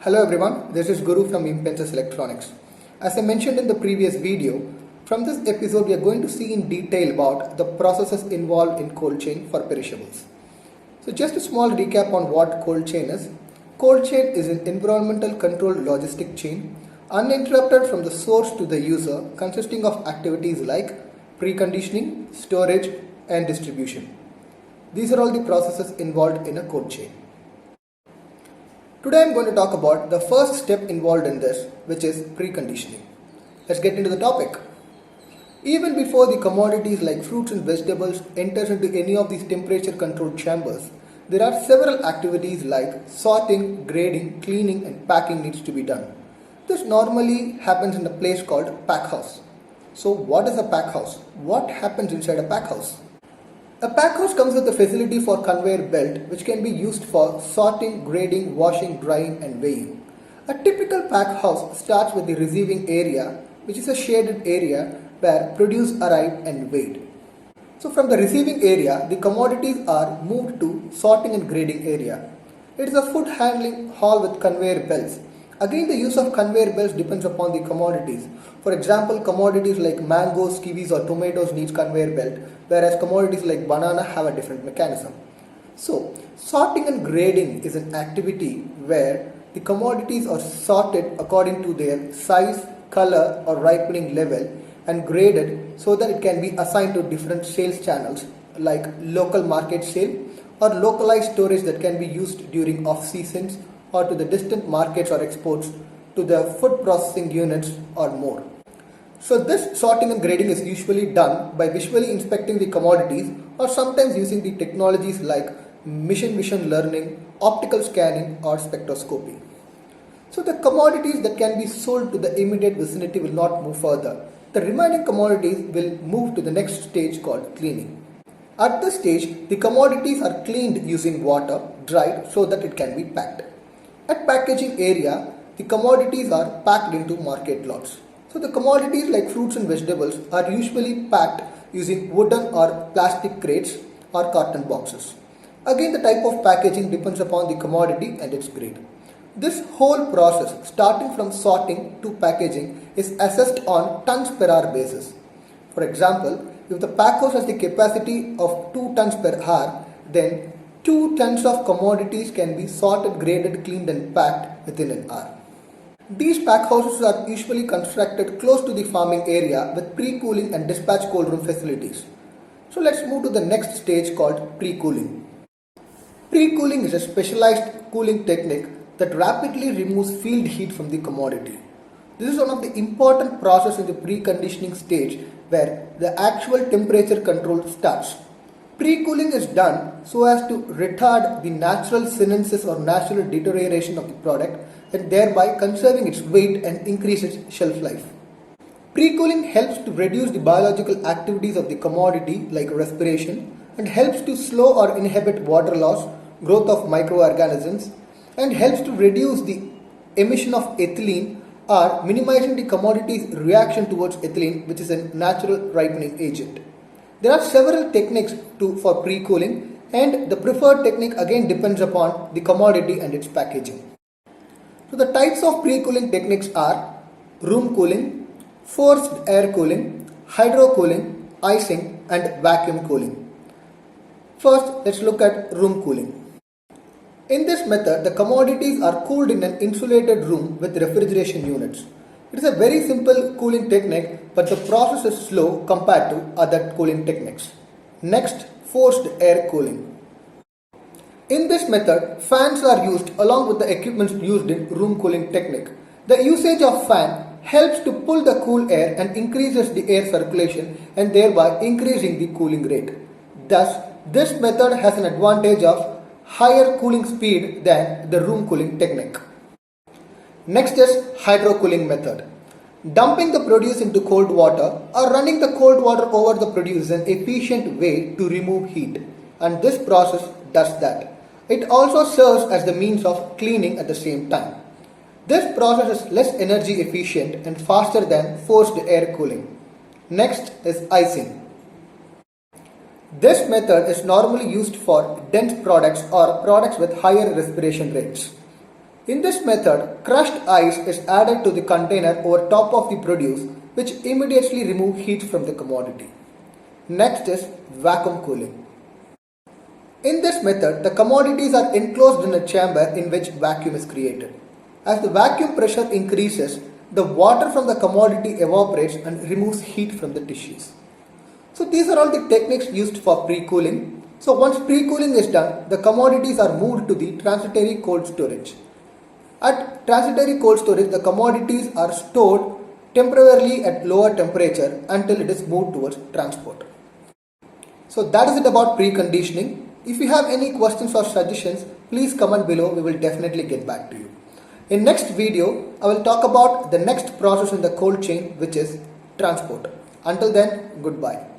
Hello everyone, this is Guru from Impensus electronics. As I mentioned in the previous video, from this episode we are going to see in detail about the processes involved in cold chain for perishables. So just a small recap on what cold chain is. Cold chain is an environmental controlled logistic chain, uninterrupted from the source to the user, consisting of activities like preconditioning, storage and distribution. These are all the processes involved in a cold chain. Today I am going to talk about the first step involved in this, which is preconditioning. Let's get into the topic. Even before the commodities like fruits and vegetables enters into any of these temperature controlled chambers, there are several activities like sorting, grading, cleaning and packing needs to be done. This normally happens in a place called pack house. So what is a pack house? What happens inside a pack house? A pack house comes with a facility for conveyor belt which can be used for sorting, grading, washing, drying and weighing. A typical pack house starts with the receiving area, which is a shaded area where produce arrive and weighed. So from the receiving area, the commodities are moved to sorting and grading area. It is a food handling hall with conveyor belts. Again, the use of conveyor belts depends upon the commodities. For example, commodities like mangoes, kiwis or tomatoes needs conveyor belt, whereas commodities like banana have a different mechanism. So, sorting and grading is an activity where the commodities are sorted according to their size, color or ripening level and graded so that it can be assigned to different sales channels like local market sale or localized storage that can be used during off seasons or to the distant markets or exports to the food processing units or more. So this sorting and grading is usually done by visually inspecting the commodities or sometimes using the technologies like machine vision learning, optical scanning or spectroscopy. So the commodities that can be sold to the immediate vicinity will not move further. The remaining commodities will move to the next stage called cleaning. At this stage, the commodities are cleaned using water, dried so that it can be packed. At packaging area, the commodities are packed into market lots. So the commodities like fruits and vegetables are usually packed using wooden or plastic crates or carton boxes. Again, the type of packaging depends upon the commodity and its grade. This whole process, starting from sorting to packaging, is assessed on tons per hour basis. For example, if the pack house has the capacity of 2 tons per hour, then 2 tons of commodities can be sorted, graded, cleaned and packed within an hour. These pack houses are usually constructed close to the farming area with pre-cooling and dispatch cold room facilities. So let's move to the next stage called pre-cooling. Pre-cooling is a specialized cooling technique that rapidly removes field heat from the commodity. This is one of the important processes in the preconditioning stage where the actual temperature control starts. Pre-cooling is done so as to retard the natural senescence or natural deterioration of the product and thereby conserving its weight and increase its shelf life. Pre-cooling helps to reduce the biological activities of the commodity like respiration and helps to slow or inhibit water loss, growth of microorganisms and helps to reduce the emission of ethylene or minimizing the commodity's reaction towards ethylene, which is a natural ripening agent. There are several techniques for pre-cooling and the preferred technique again depends upon the commodity and its packaging. So the types of pre-cooling techniques are room cooling, forced air cooling, hydro cooling, icing and vacuum cooling. First, let's look at room cooling. In this method, the commodities are cooled in an insulated room with refrigeration units. It is a very simple cooling technique, but the process is slow compared to other cooling techniques. Next, forced air cooling. In this method, fans are used along with the equipment used in room cooling technique. The usage of fan helps to pull the cool air and increases the air circulation and thereby increasing the cooling rate. Thus, this method has an advantage of higher cooling speed than the room cooling technique. Next is hydro cooling method. Dumping the produce into cold water or running the cold water over the produce is an efficient way to remove heat, and this process does that. It also serves as the means of cleaning at the same time. This process is less energy efficient and faster than forced air cooling. Next is icing. This method is normally used for dense products or products with higher respiration rates. In this method, crushed ice is added to the container over top of the produce, which immediately remove heat from the commodity. Next is vacuum cooling. In this method, the commodities are enclosed in a chamber in which vacuum is created. As the vacuum pressure increases, the water from the commodity evaporates and removes heat from the tissues. So these are all the techniques used for pre-cooling. So once pre-cooling is done, the commodities are moved to the transitory cold storage. At transitory cold storage, the commodities are stored temporarily at lower temperature until it is moved towards transport. So that is it about preconditioning. If you have any questions or suggestions, please comment below. We will definitely get back to you. In next video, I will talk about the next process in the cold chain, which is transport. Until then, goodbye.